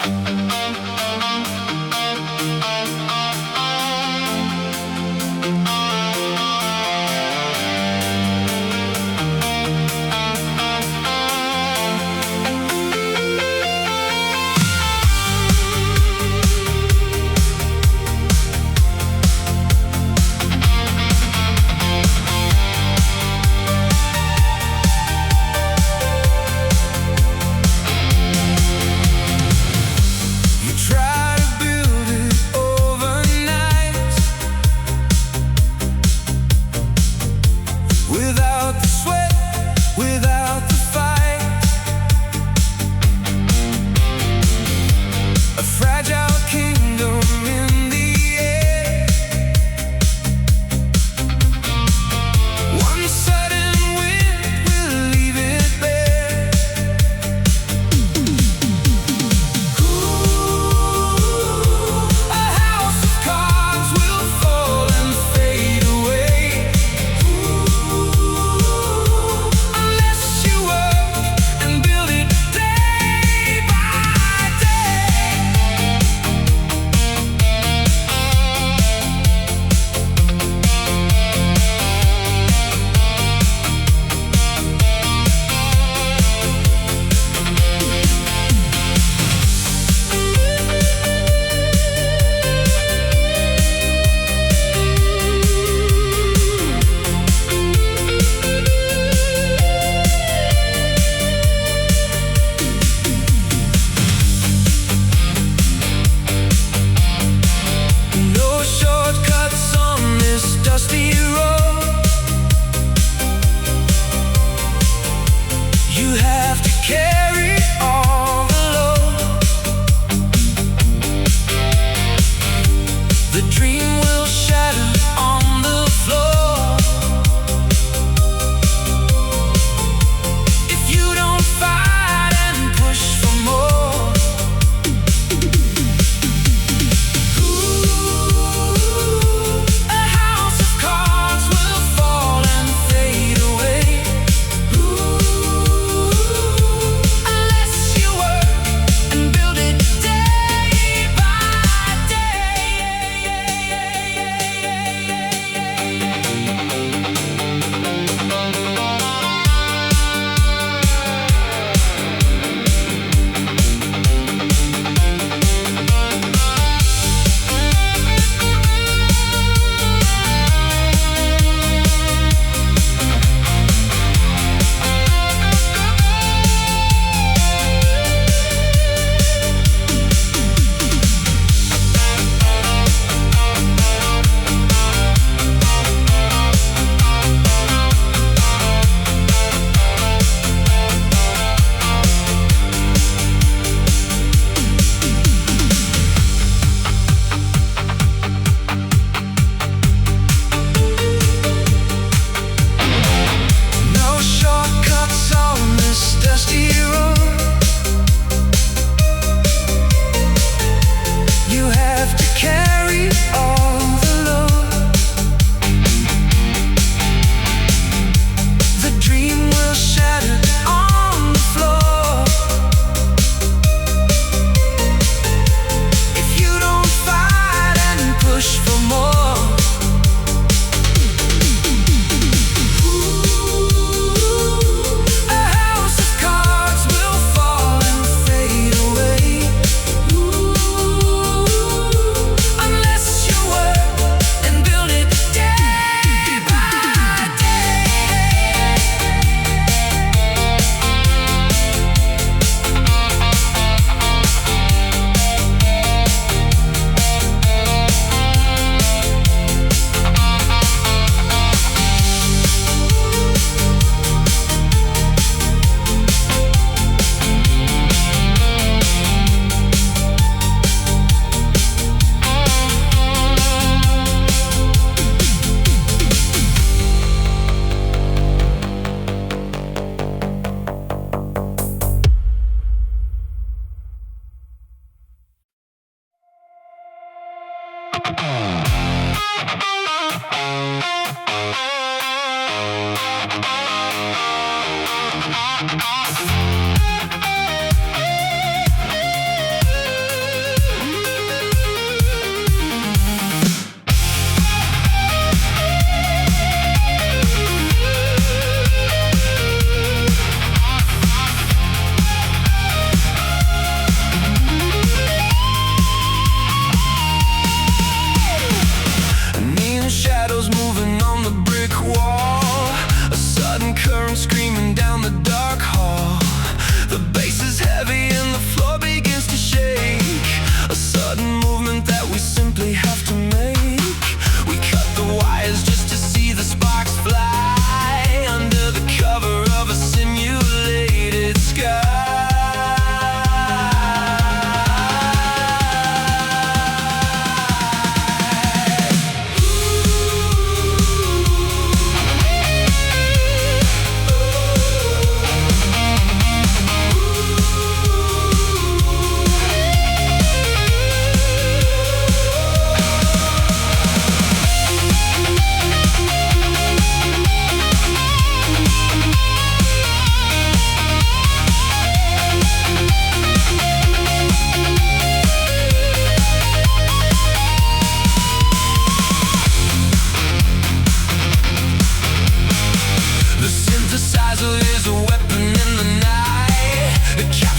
You try to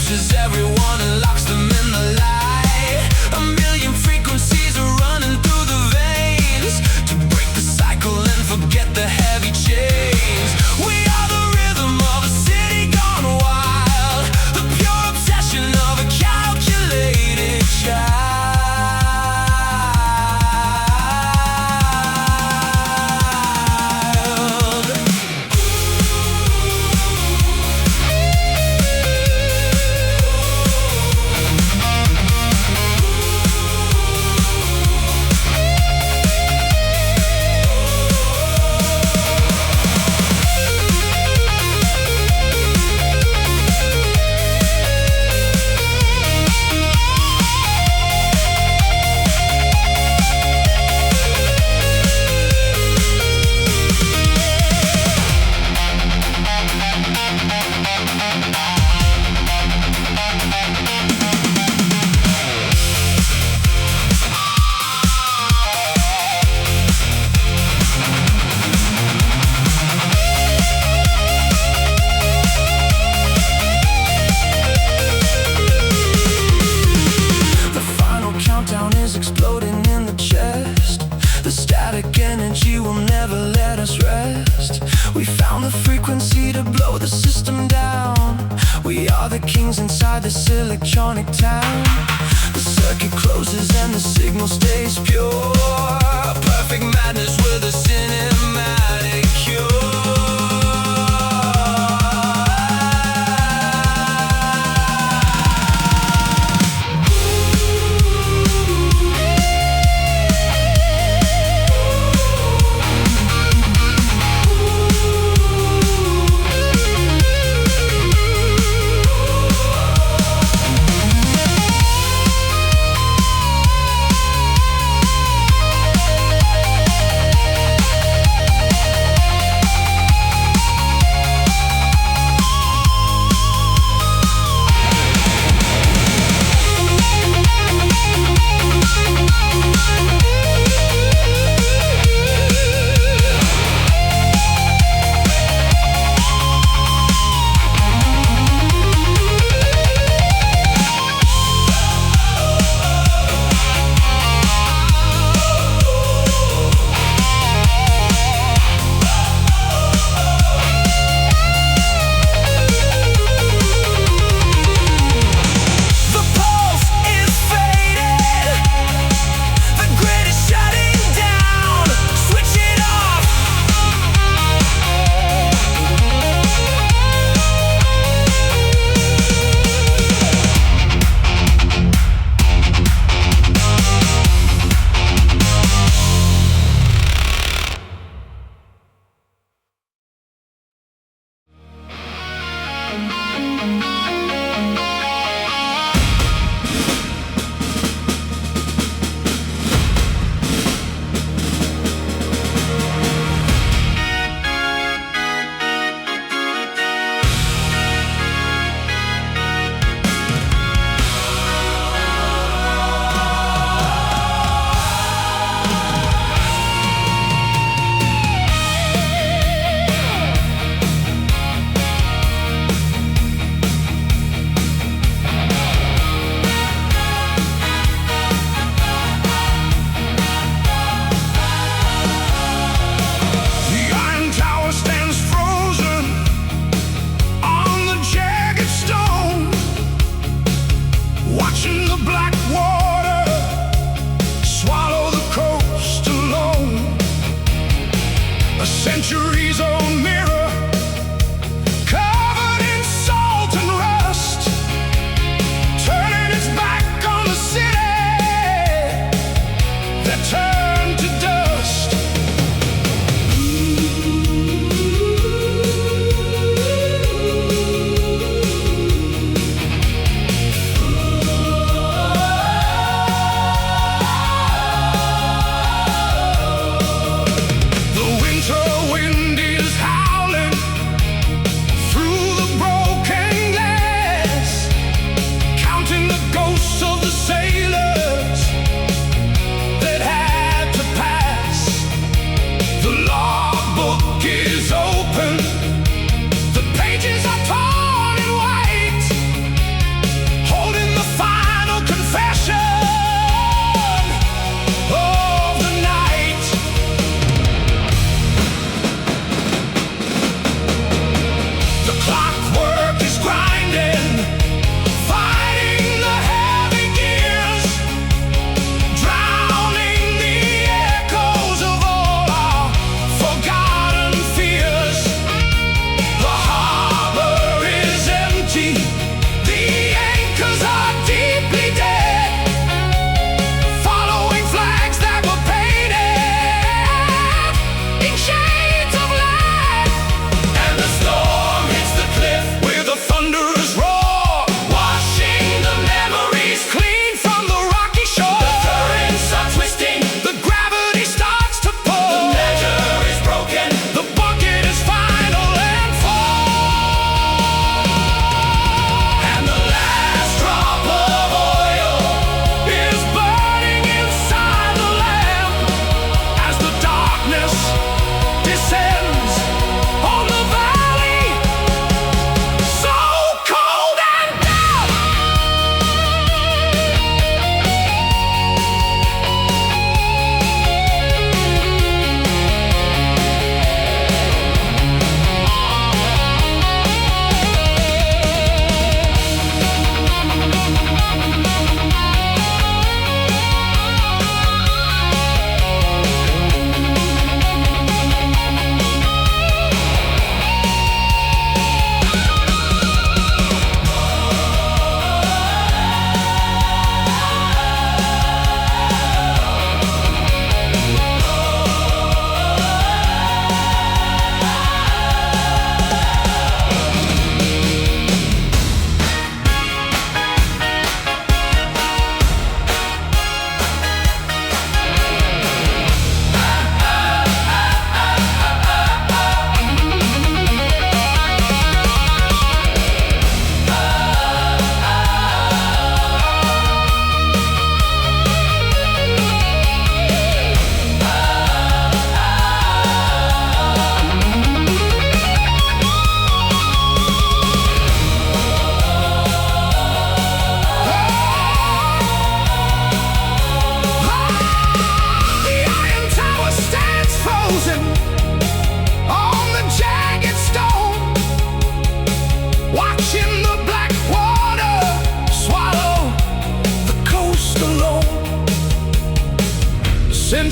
captures everyone and locks them in the light. A million frequencies are running through the veins to break the cycle and forget the heavy chains. We are the rhythm of a city gone wild, the pure obsession of a calculated child. Exploding in the chest, the static energy will never let us rest. We found the frequency to blow the system down. We are the kings inside this electronic town. The circuit closes and the signal stays pure. Perfect madness with a cinematic cure.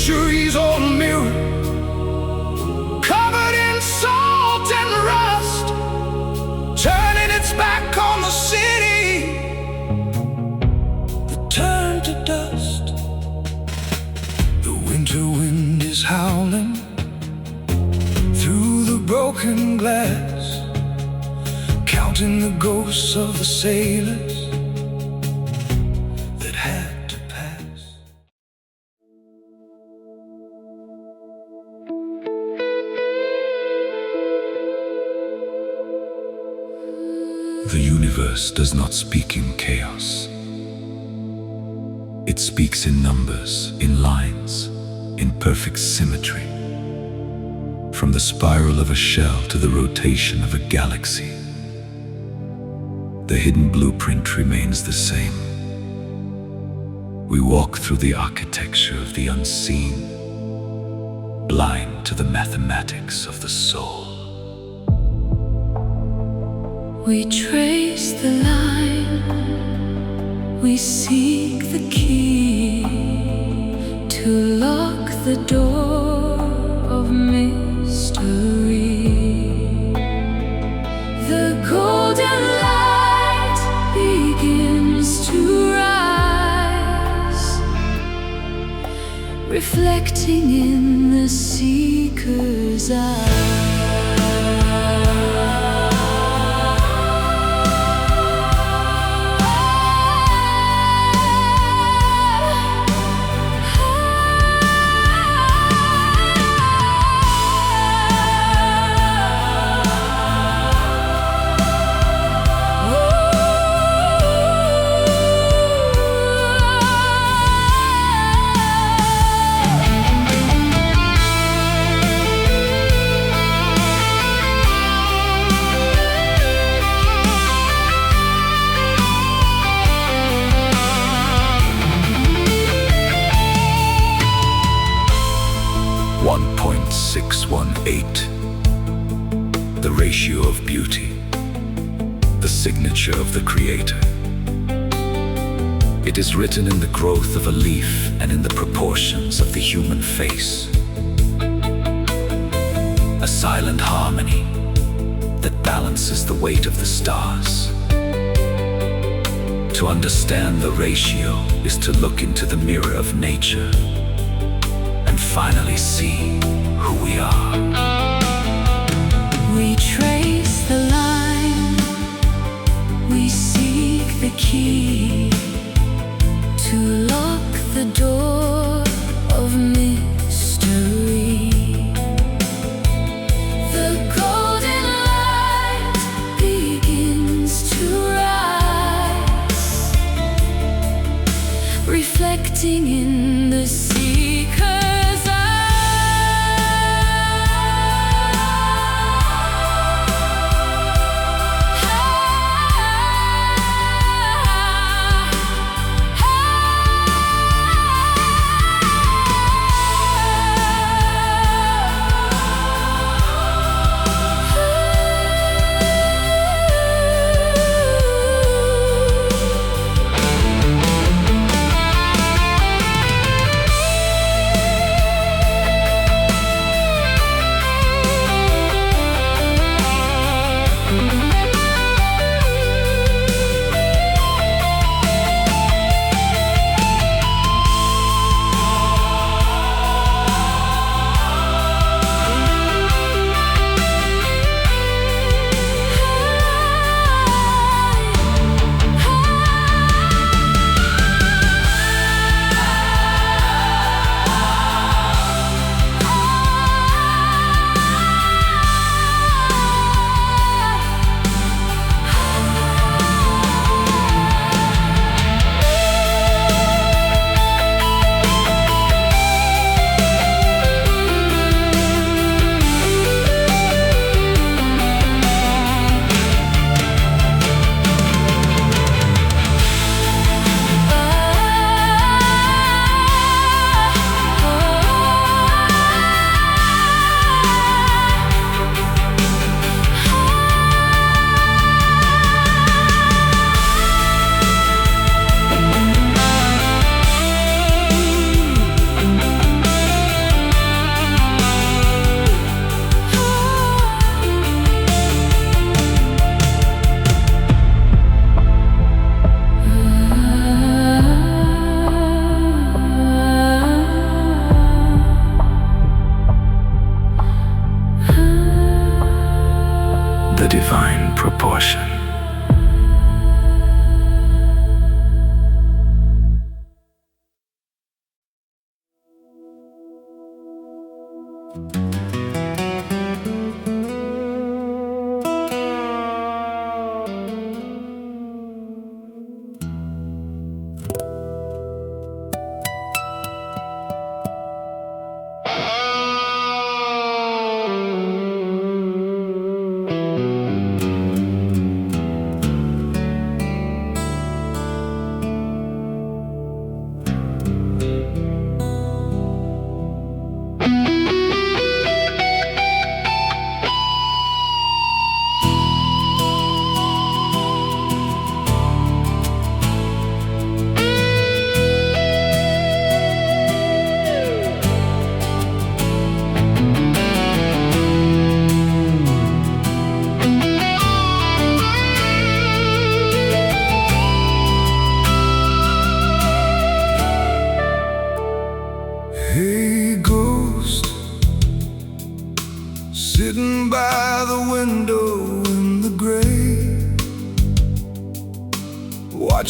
centuries old mirror, covered in salt and rust, turning its back on the city that turned to dust. The winter wind is howling through the broken glass, counting the ghosts of the sailors that had to pass. The universe does not speak in chaos. It speaks in numbers, in lines, in perfect symmetry. From the spiral of a shell to the rotation of a galaxy, the hidden blueprint remains the same. We walk through the architecture of the unseen, blind to the mathematics of the soul. We trace the line, we seek the key to lock the door of mystery. The golden light begins to rise, reflecting in the seeker's eye. The ratio of beauty, the signature of the Creator. It is written in the growth of a leaf and in the proportions of the human face. A silent harmony that balances the weight of the stars. To understand the ratio is to look into the mirror of nature and finally see who we are. We trace the line, we seek the key to lock the door of mystery. The golden light begins to rise, reflecting in the seeker's eye.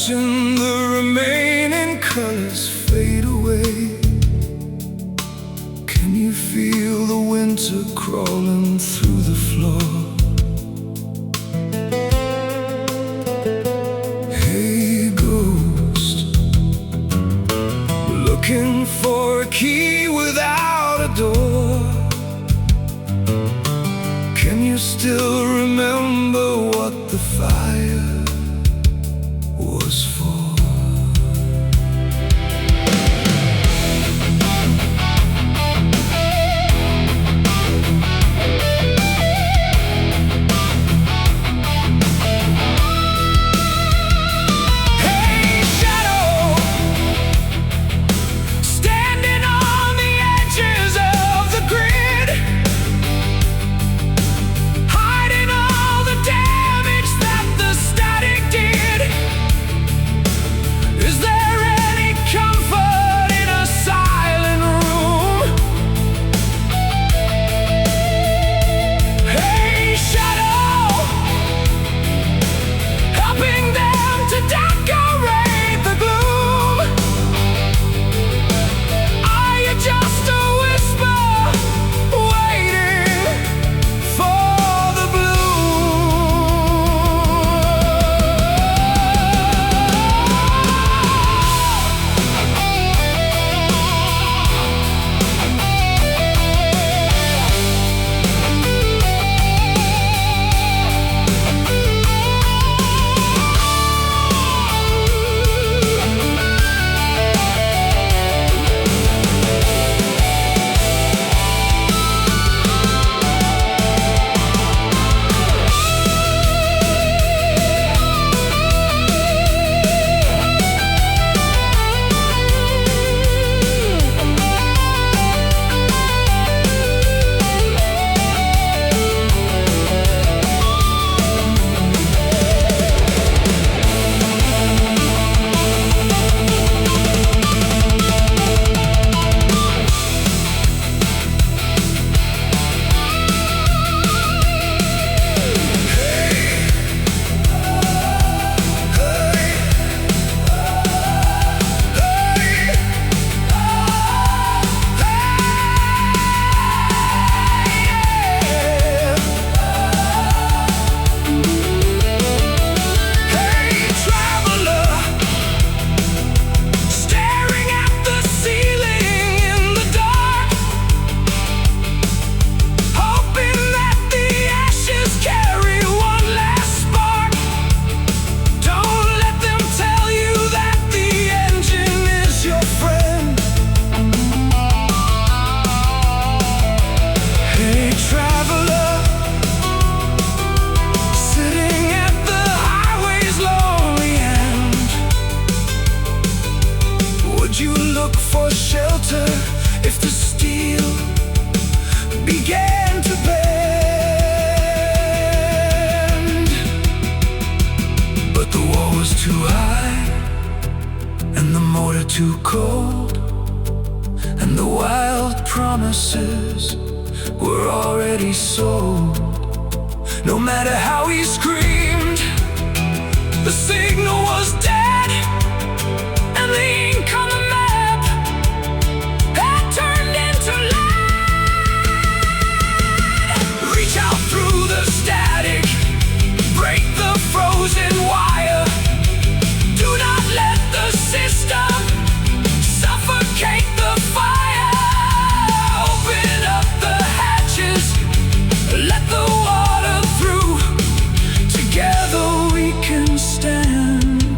watching the remaining colors fade away. Can you feel the winter crawling through the floor? Hey ghost, looking for a key without a door. Can you still remember what the fire was for? If the steel began to bend, but the wall was too high and the mortar too cold, and the wild promises were already sold. No matter how he screamed, the signal was dead, and the ink on the map had turned into lead. Reach out through the static, break the frozen wire. Do not let the system suffocate the fire. Open up the hatches, let the water through. Together we can stand.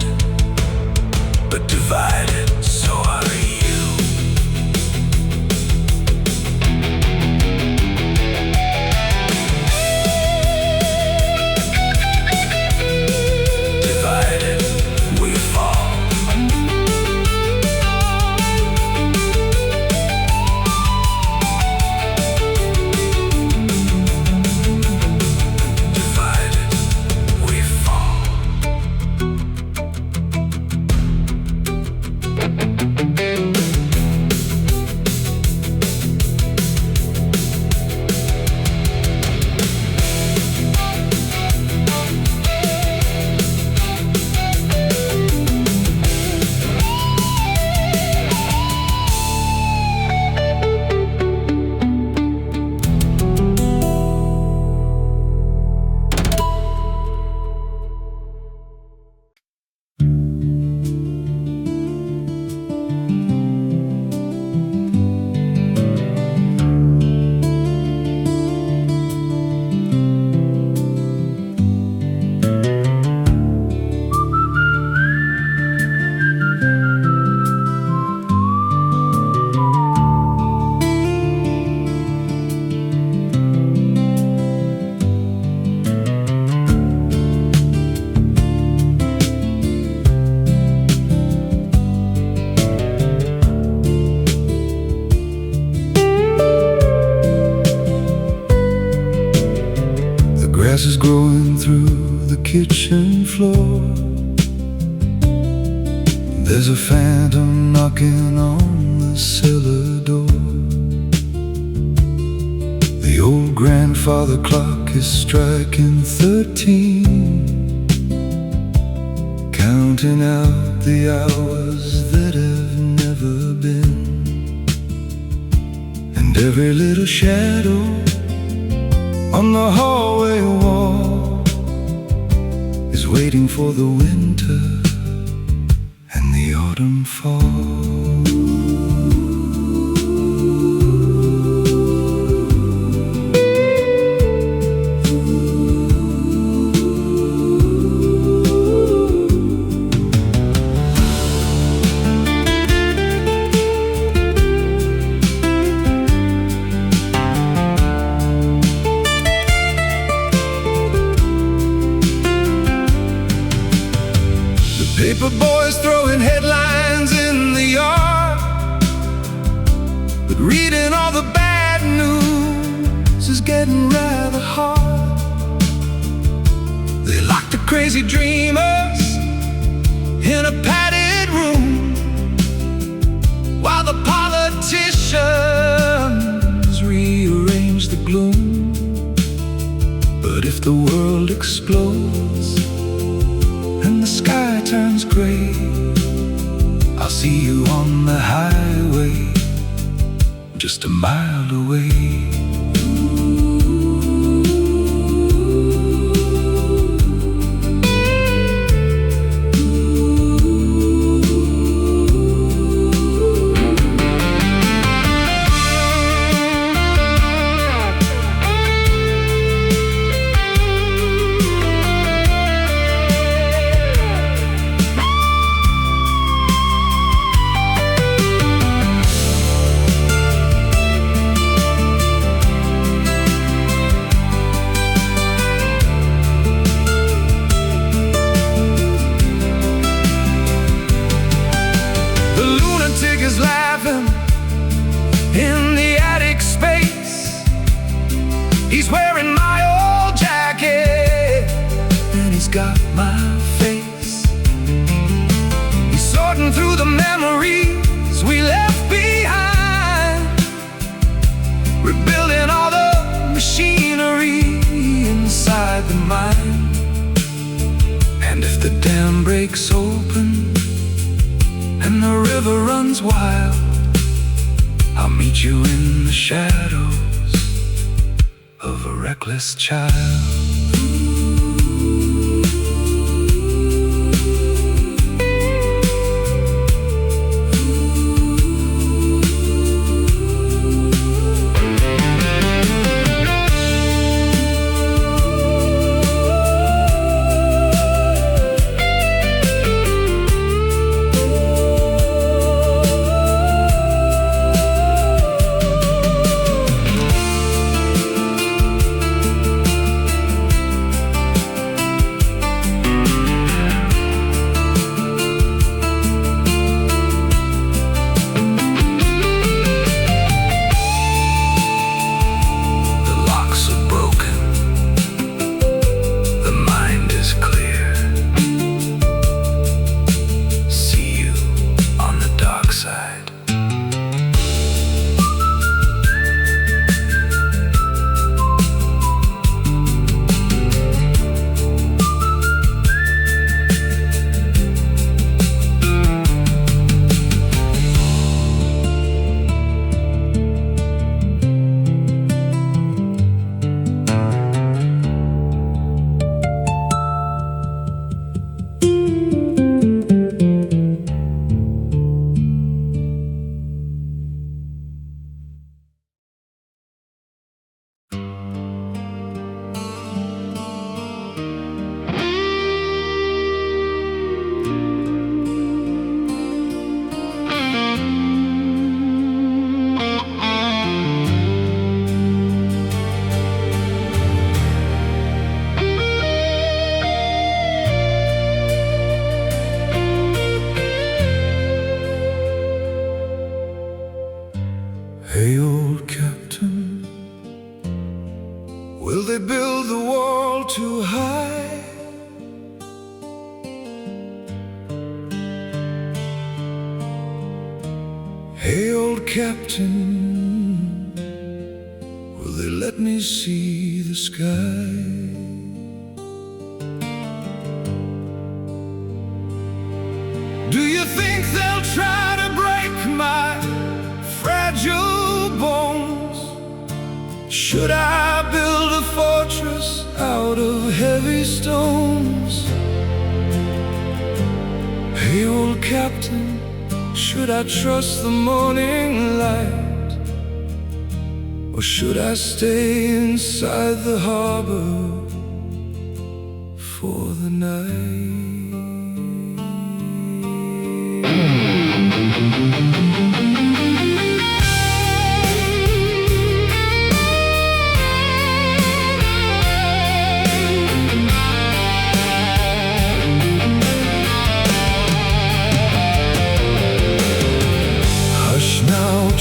kitchen floor. There's a phantom knocking on the cellar door. The old grandfather clock is striking 13, counting out the hours that have never been. And every little shadow on the hallway wall is waiting for the winter and the autumn fall. Paper boys throwing headlines in the yard, but reading all the bad news is getting rather hard. They lock the crazy dreamers in a padded room, while the politicians rearrange the gloom. But if the world explodes and the sky turns gray, I'll see you on the highway, just a mile away. Laughing in the attic space. He's wearing my old jacket and he's got my face. He's sorting through the memories we left behind, rebuilding all the machinery inside the mind. And if the dam breaks open and the river runs wild, I'll meet you in the shadows of a reckless child. Hey, old captain, will they let me see the sky? Do you think they'll try to break my fragile bones? Should I build a fortress out of heavy stones? Hey, old captain, should I trust the morning light? Or should I stay inside the harbor for the night?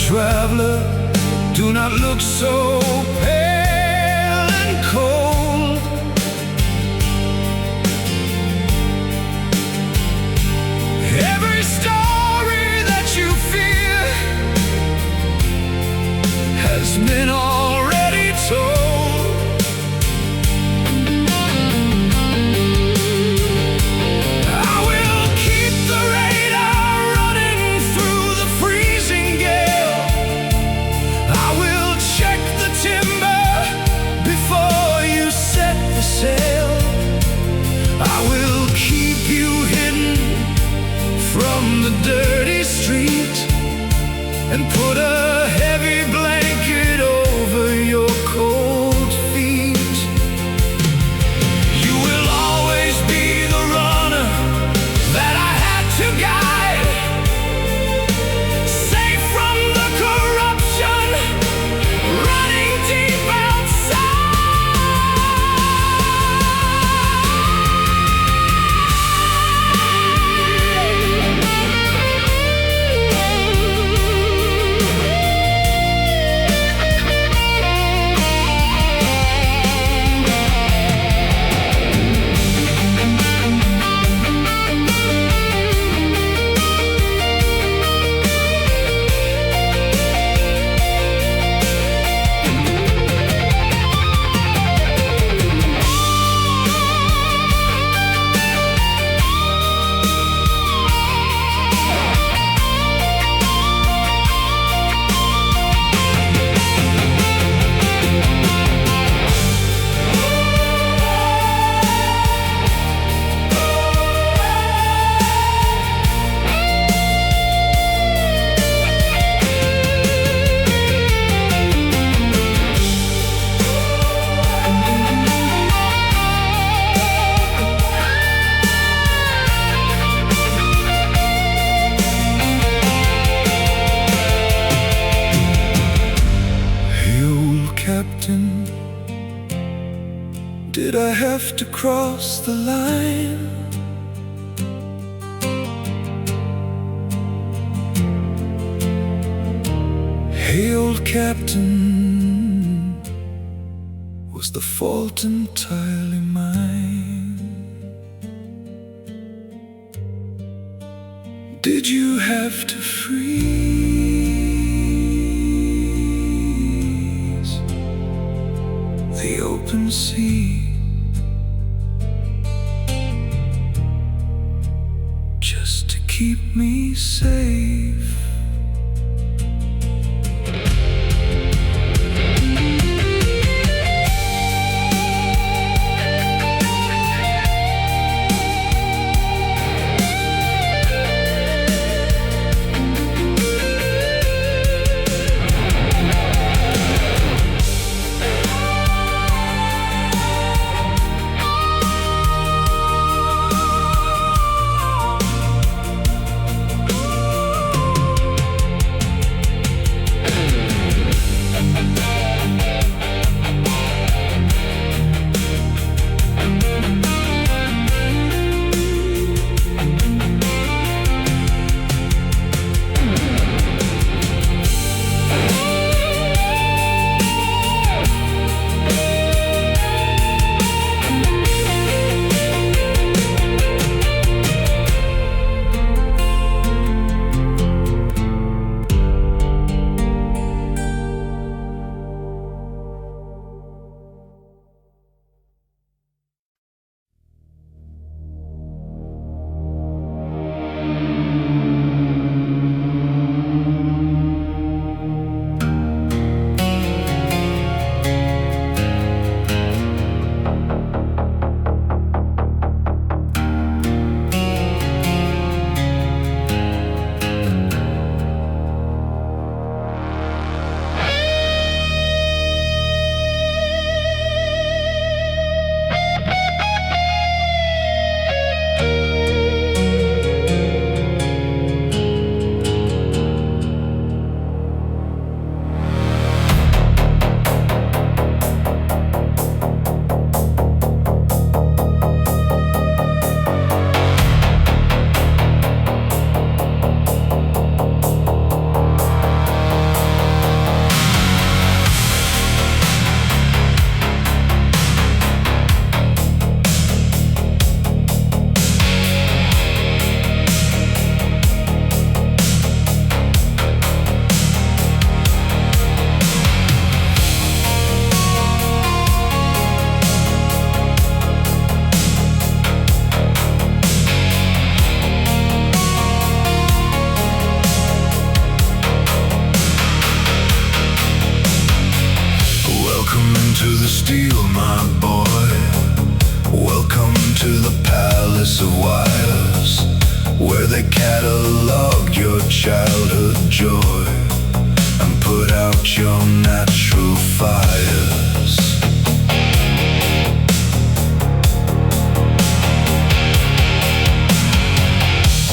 Traveler, do not look so pale and cold. Every story that you fear has been already told. I will keep the radar running through the freezing gale. I will check the timber before you set the sail. I will keep you hidden from the dirty street and put a heavy blanket over your cold feet. You will always be the runner that I had to guide, safe from the corruption running deep did I have to cross the line? Hey, old captain, was the fault entirely mine? Did you have to freeze the open sea just to keep me safe? office of wires, where they cataloged your childhood joy and put out your natural fires.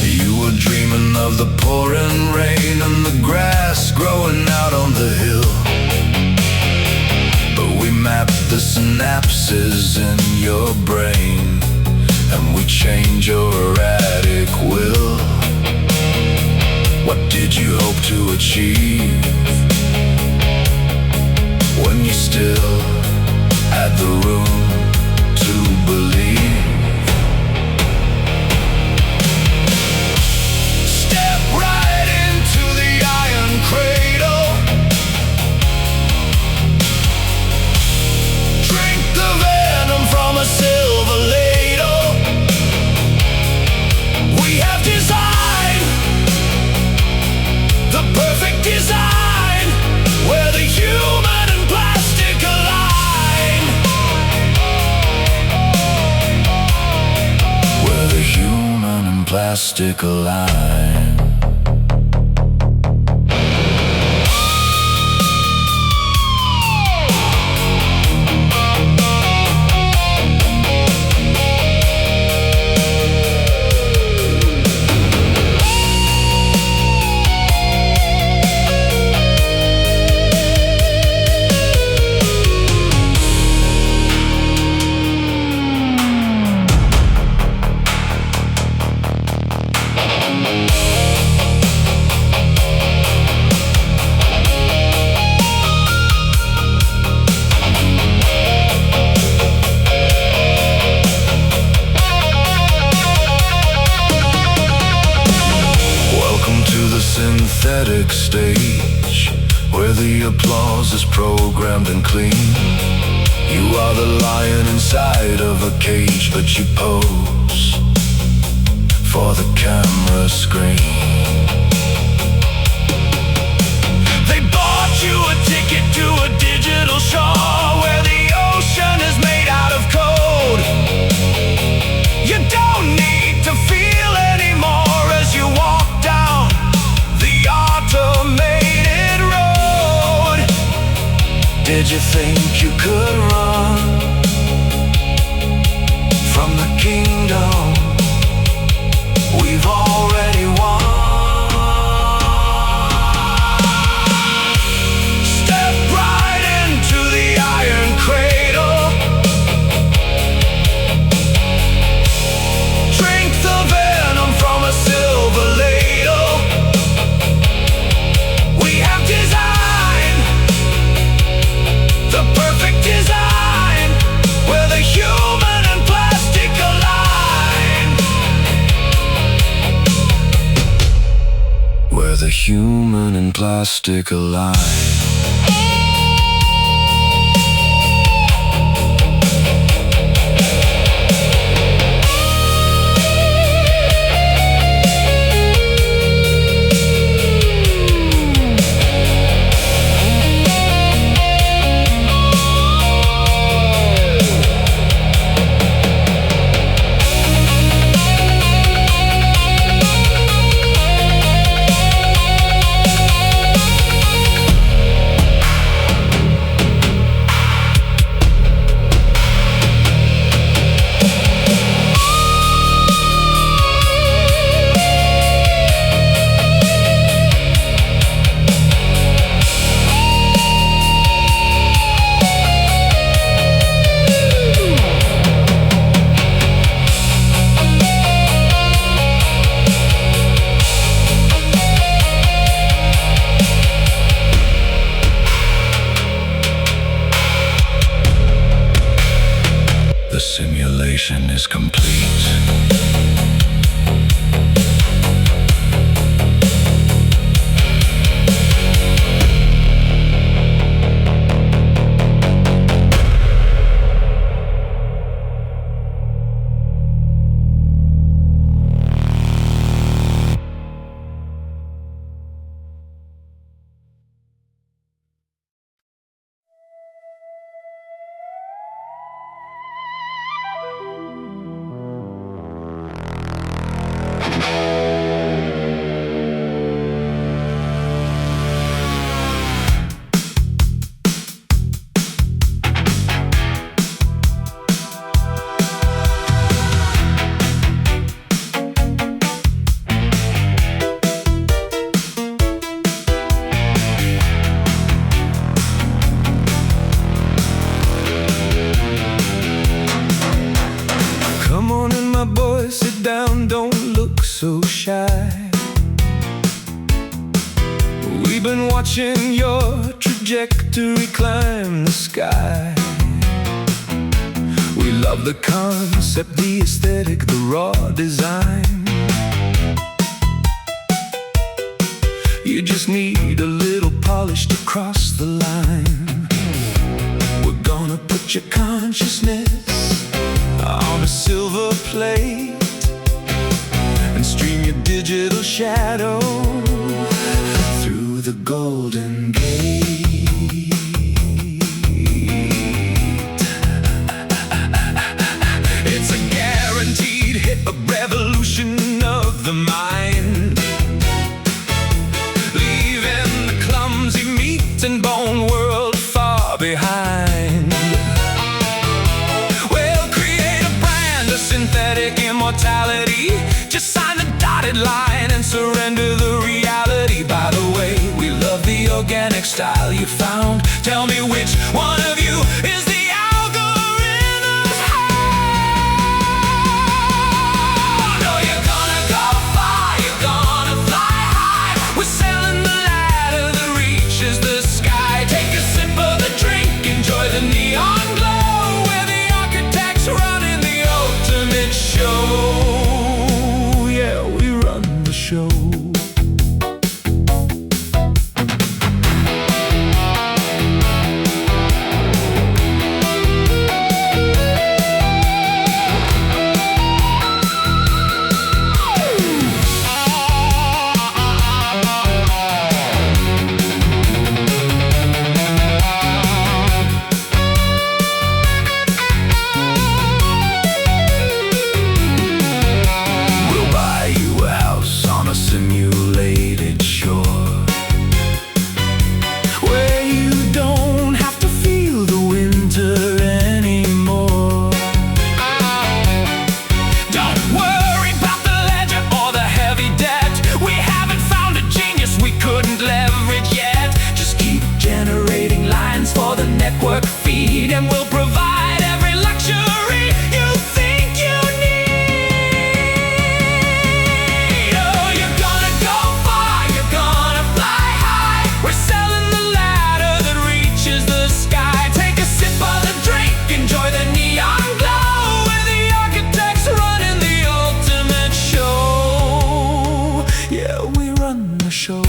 You were dreaming of the pouring rain and the grass growing out on the hill, but we mapped the synapses in your brain and we changed your erratic will. What did you hope to achieve when you still had the room to believe? Step right into the Iron Cradle, drink the venom from a silver ladle. We have designed the perfect design, where the human and plastic align, where the human and plastic align. Synthetic stage, where the applause is programmed and clean. You are the lion inside of a cage, but you pose for the camera screen. They bought you a ticket to a digital shore, where the ocean is made out of code. You don't need to feel anymore as you walk down the automated road. Did you think you could run from the kingdom? We've already won. Step right into the Iron Cradle, drink the venom from a silver ladle. We have designed the perfect design, where the human and plastic align, where the human and plastic align. The simulation is complete. been watching your trajectory climb the sky. We love the concept, the aesthetic, the raw design. You just need a little polish to cross the line. We're gonna put your consciousness on a silver plate and stream your digital shadow through the Golden Gate. It's a guaranteed hit, a revolution of the mind, leaving the clumsy meat and bone world far behind. We'll create a brand of synthetic immortality. Just sign the dotted line and surrender the reality. By the way, we love the organic style you found. Tell me which one of you is the algorithm's hound. No, you're gonna go far, you're gonna fly high. We're selling the ladder that reaches the sky. Take a sip of the drink, enjoy the neon glow, where the architects running the ultimate show. Yeah, we run the show. Simulated shore, where you don't have to feel the winter anymore. Don't worry about the ledger or the heavy debt. We haven't found a genius we couldn't leverage yet. Just keep generating lines for the network feed, and we'll provide every luxury you think you need. We're selling the ladder that reaches the sky. Take a sip of the drink, enjoy the neon glow, where the architects running the ultimate show. Yeah, we run the show.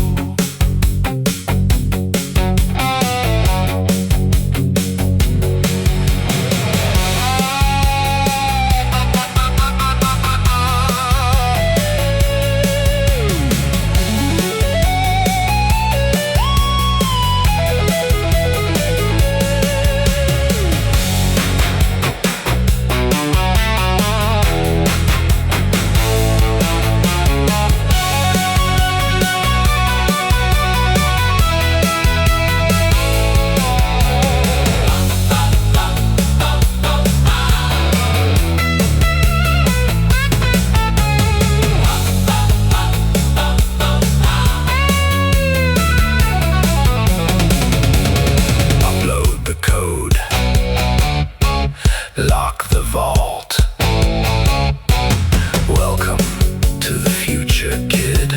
Lock the vault. Welcome to the future, kid.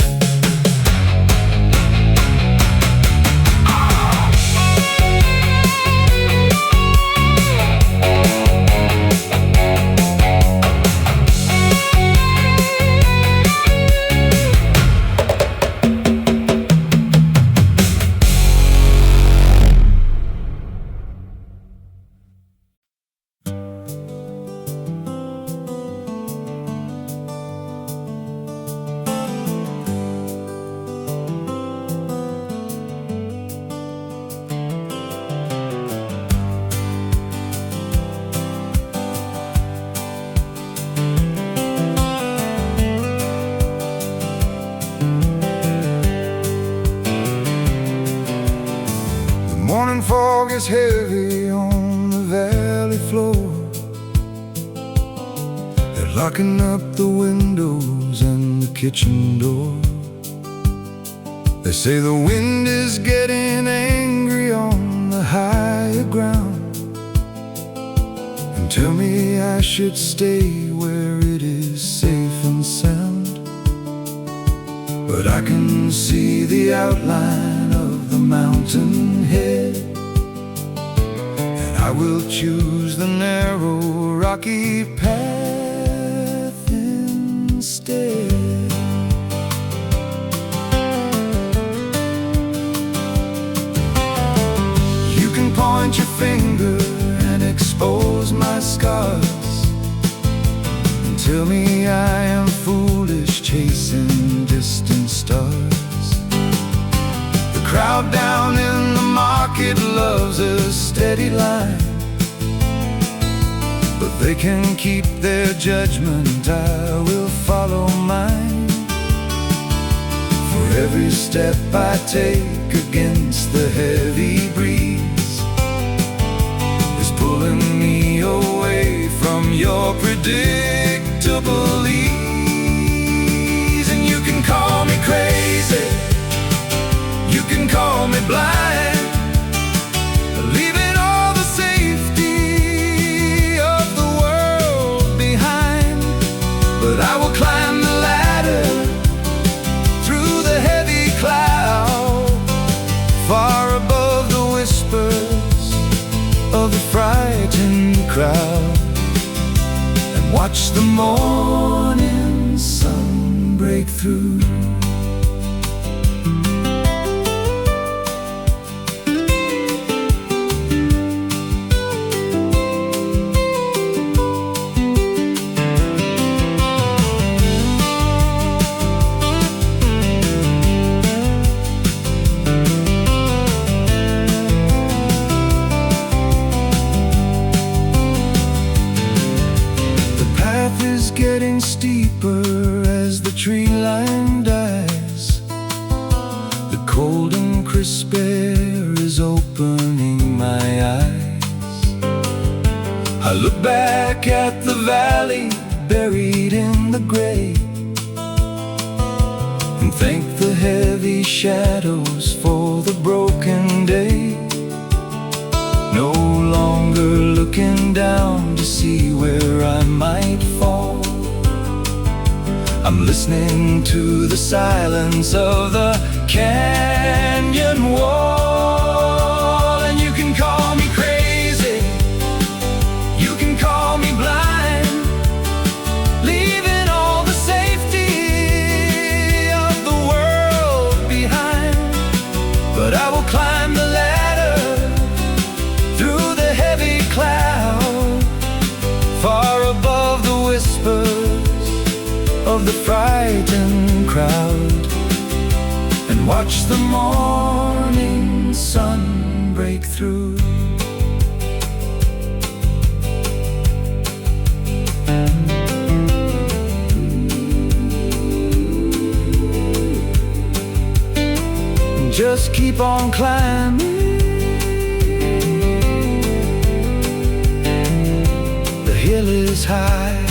Morning fog is heavy on the valley floor. They're locking up the windows and the kitchen door. They say the wind is getting angry on the higher ground, and tell me I should stay where it is safe and sound. But I can see the outline of mountain head, and I will choose the narrow, rocky path instead. You can point your finger and expose my scars, and tell me I am foolish chasing distant stars. The crowd down in the market loves a steady line, but they can keep their judgment, I will follow mine. For every step I take against the heavy breeze is pulling me away from your predictable ease. And you can call me crazy, you can call me blind, leaving all the safety of the world behind. But I will climb the ladder through the heavy cloud, far above the whispers of the frightened crowd, and watch the morning sun break through. Getting steeper as the tree line dies. The cold and crisp air is opening my eyes. I look back at the valley buried in the gray, and thank the heavy shadows for the broken day. No longer looking down to see where I might fall. I'm listening to the silence of the canyon wall. And you can call me crazy, you can call me blind, leaving all the safety of the world behind. But I will climb the ladder through the heavy cloud, far above the whispers of the frightened crowd, and watch the morning sun break through. Just keep on climbing, the hill is high,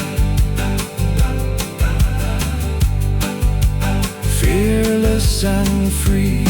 fearless and free.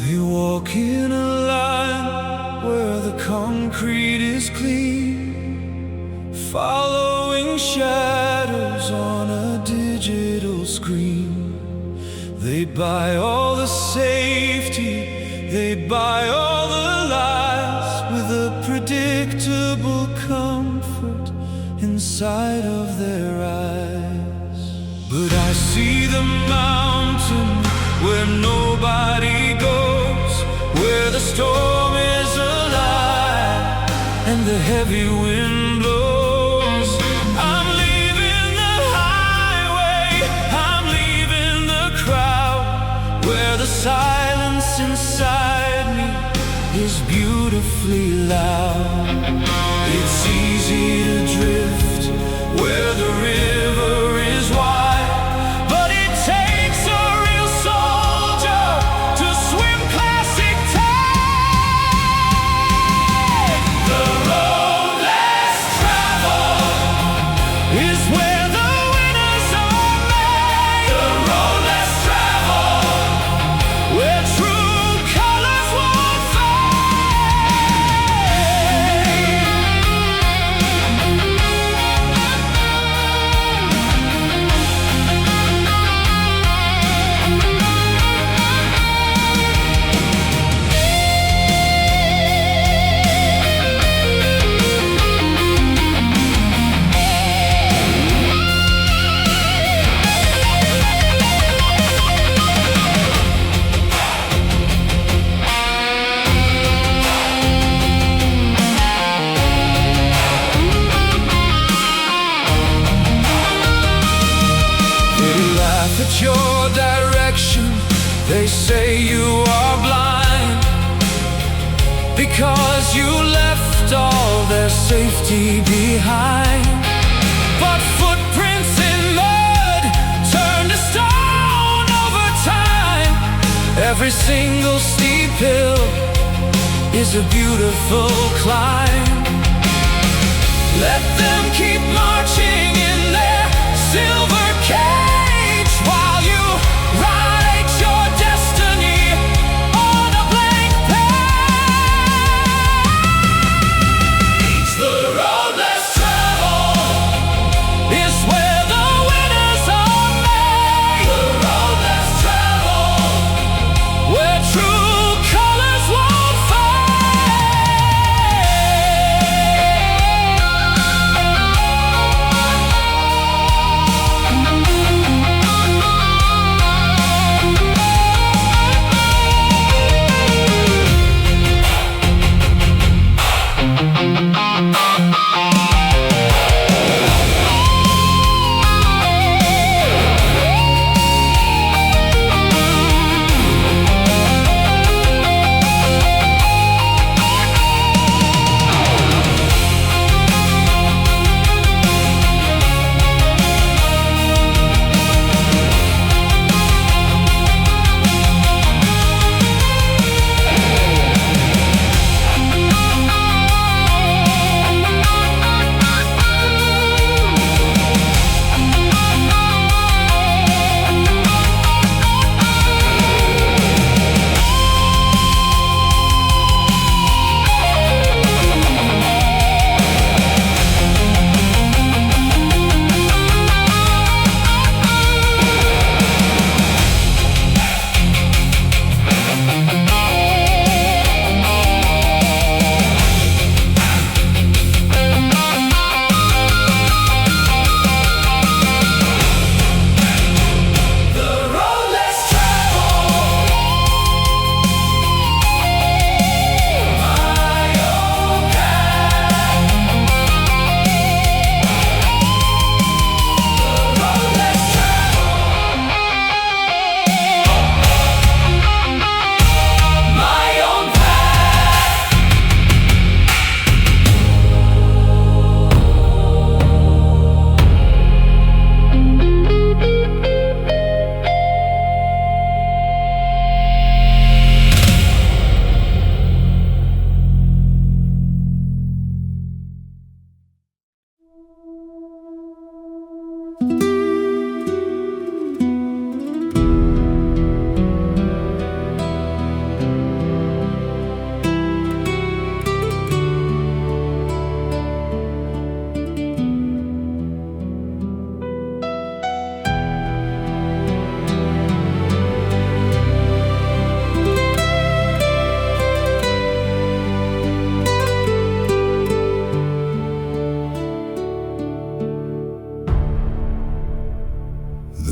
They walk in a line where the concrete is clean, following shadows on a digital screen. They buy all the safety, they buy all the lies, with a predictable comfort inside of their eyes. But I see the mountain where nobody goes, where the storm is alive and the heavy wind blows. I'm leaving the highway, I'm leaving the crowd, where the silence inside me is beautifully loud. It's easy to drift where the river is wide, at your direction, they say you are blind, because you left all their safety behind. But footprints in mud turn to stone over time. Every single steep hill is a beautiful climb. Let them keep marching in their silver cage while you write your destiny on a blank page. The road less traveled is where the winners are made. The road less traveled, where true colors won't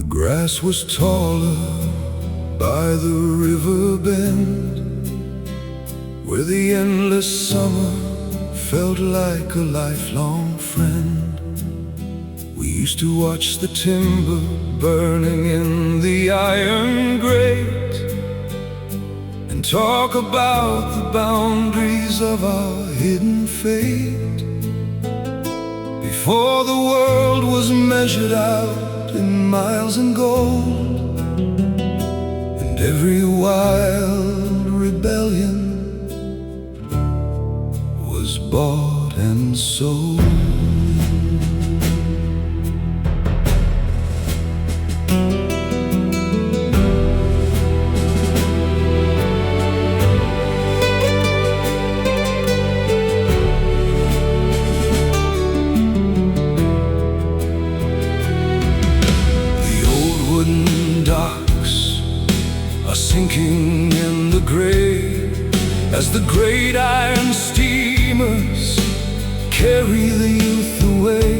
grass was taller by the river bend, where the endless summer felt like a lifelong friend. We used to watch the timber burning in the iron grate and talk about the boundaries of our hidden fate, before the world was measured out in miles and gold, and every wild rebellion was bought and sold. Sinking in the grave as the great iron steamers carry the youth away.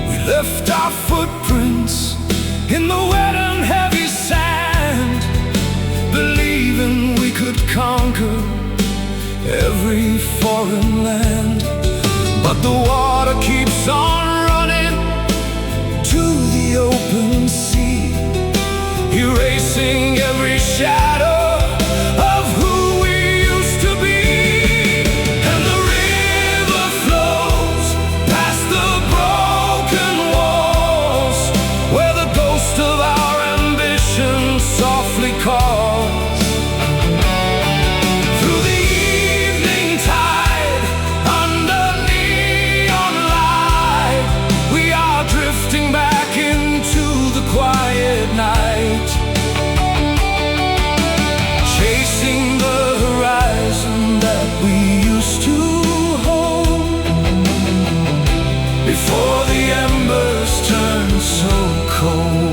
We left our footprints in the wet and heavy sand, believing we could conquer every foreign land. But the water keeps on running to the open sea, so cold.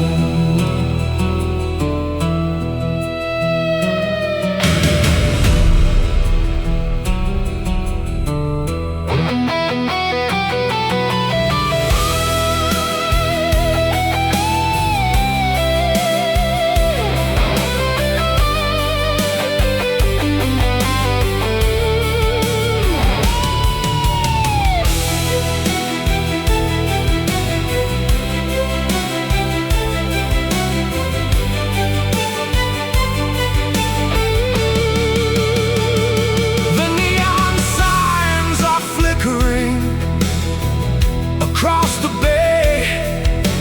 Across the bay,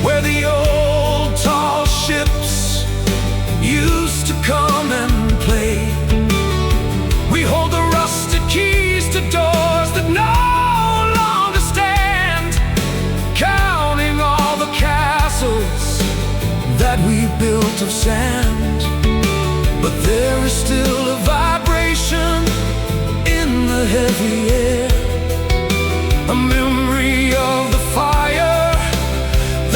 where the old tall ships used to come and play, we hold the rusted keys to doors that no longer stand, counting all the castles that we built of sand. But there is still a vibration in the heavy air, a memory of the fire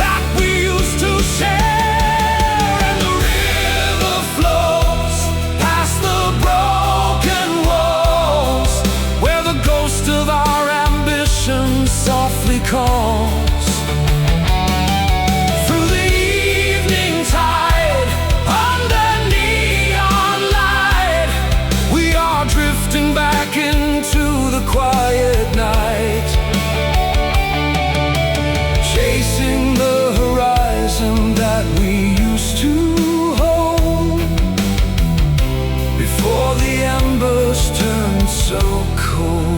that we used to share. And the river flows past the broken walls, where the ghost of our ambition softly calls. Through the evening tide, under neon light, we are drifting back into the quiet night, chasing the horizon that we used to hold before the embers turned so cold.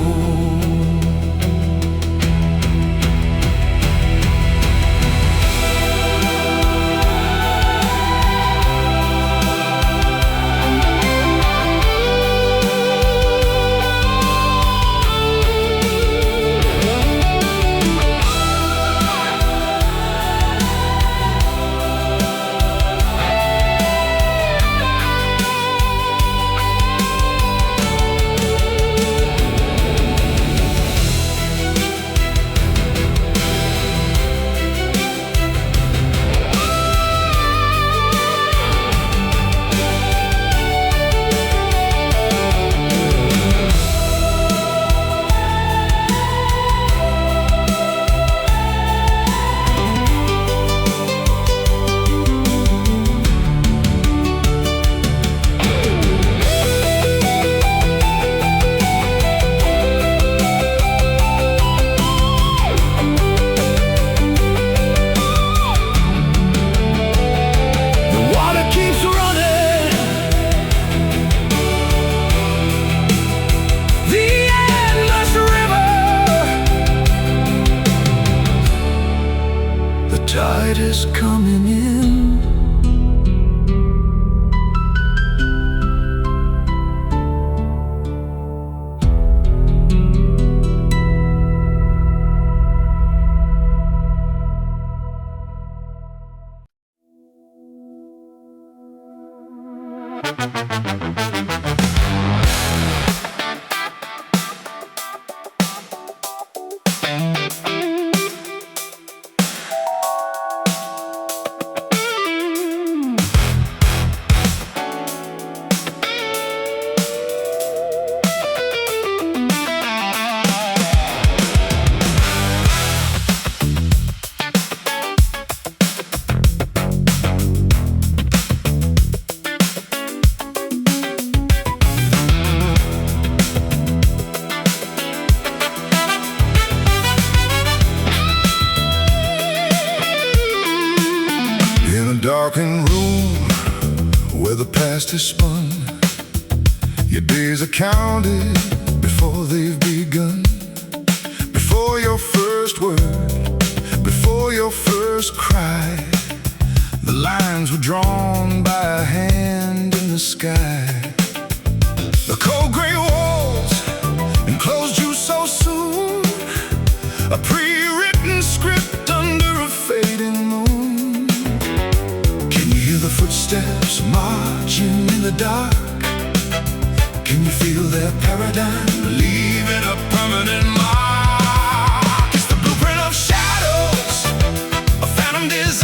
Tide is coming in. Darkened room where the past is spun, your days are counted before they've begun. Before your first word, before your first cry, the lines were drawn by a hand in the sky. The cold gray walls enclosed you so soon, a pre-written script under a fading moon. The footsteps marching in the dark, can you feel their paradigm leaving a permanent mark? It's the blueprint of shadows, a phantom desire.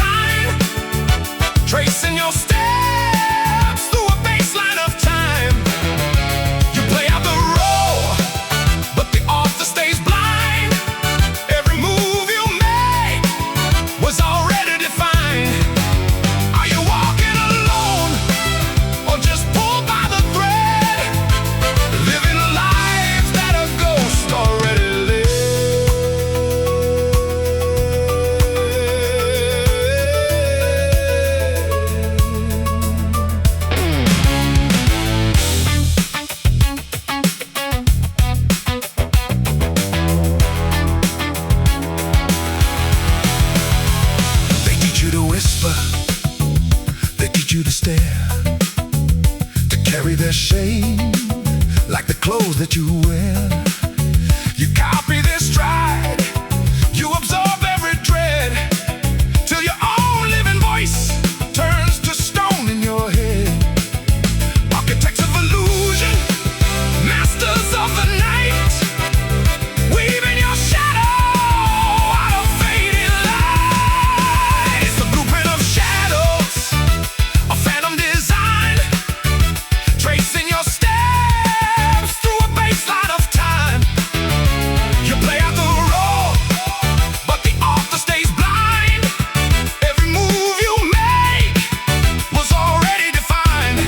you to stare, to carry their shame like the clothes that you wear. You copy their stride, you absorb every dread, till your own living voice turns to stone in your head. Architects of illusion, masters of the night, weaving your shadow out of fading light. It's the blueprint of shadows, a phantom design, tracing your steps through a baseline of time. You play out the role, but the author stays blind. Every move you make was already defined.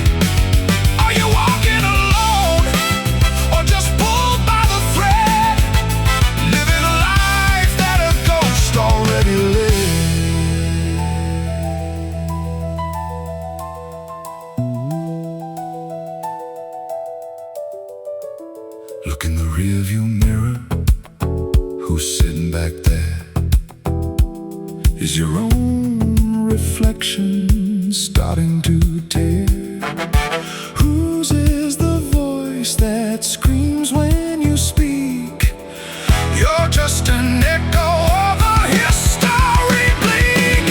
Are you walking alone, or just pulled by the thread, living a life that a ghost already lived? Look in the rearview mirror. Who's sitting back there? Is your own reflection starting to tear? Whose is the voice that screams when you speak? You're just an echo of a history bleak.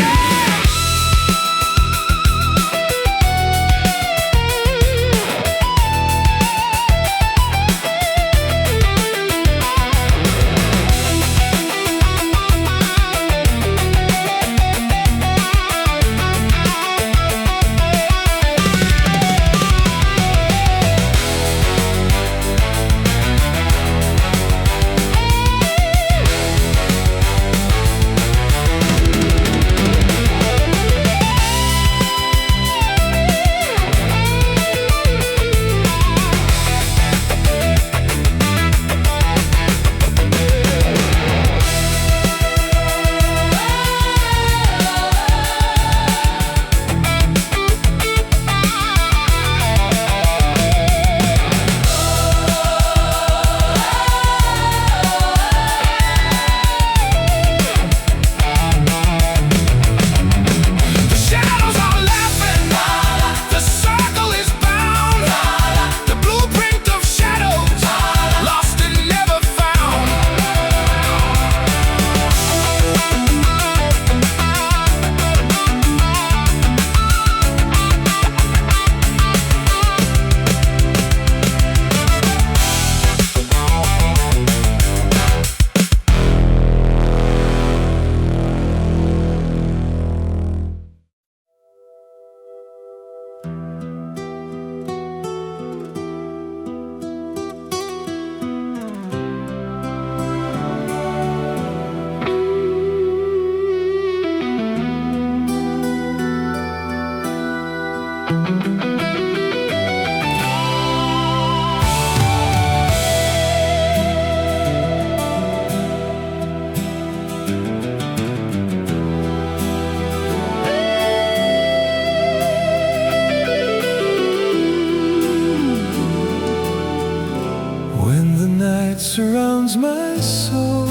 When the night surrounds my soul,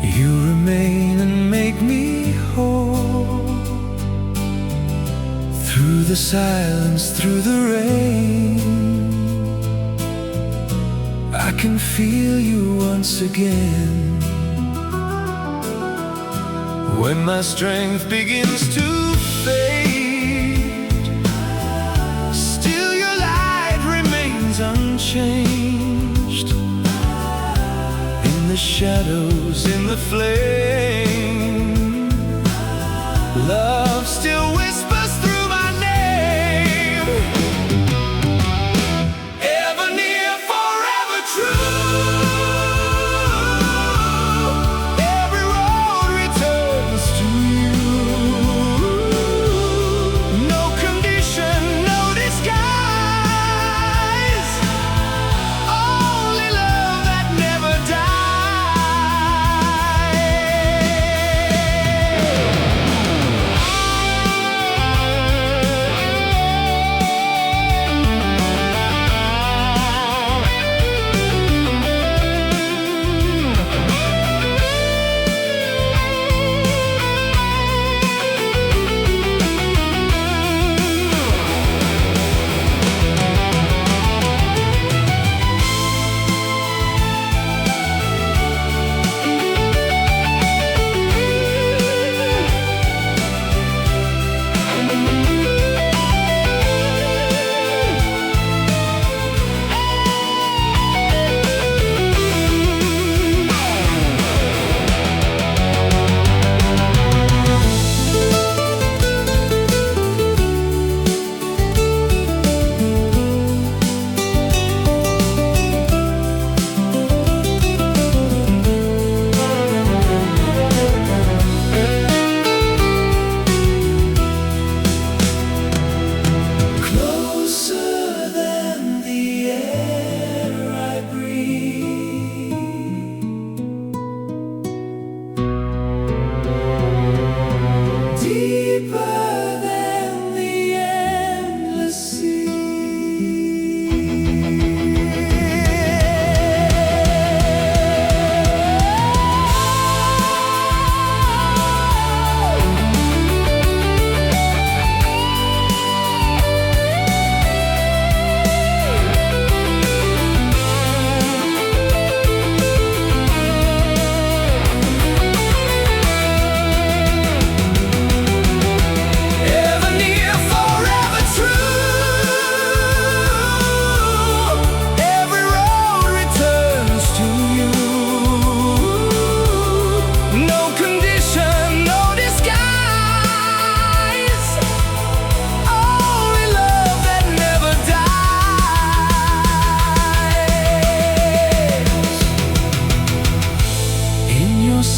you remain and make me whole. Through the silence, through the rain, I can feel you once again. When my strength begins to fade, still your light remains unchanged. In the shadows, in the flame, love still whispers through my name. Ever near, forever true. Every road returns to you. No condition, no disguise. Only love that never dies.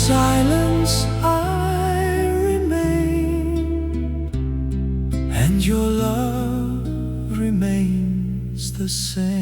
silence I remain, and your love remains the same.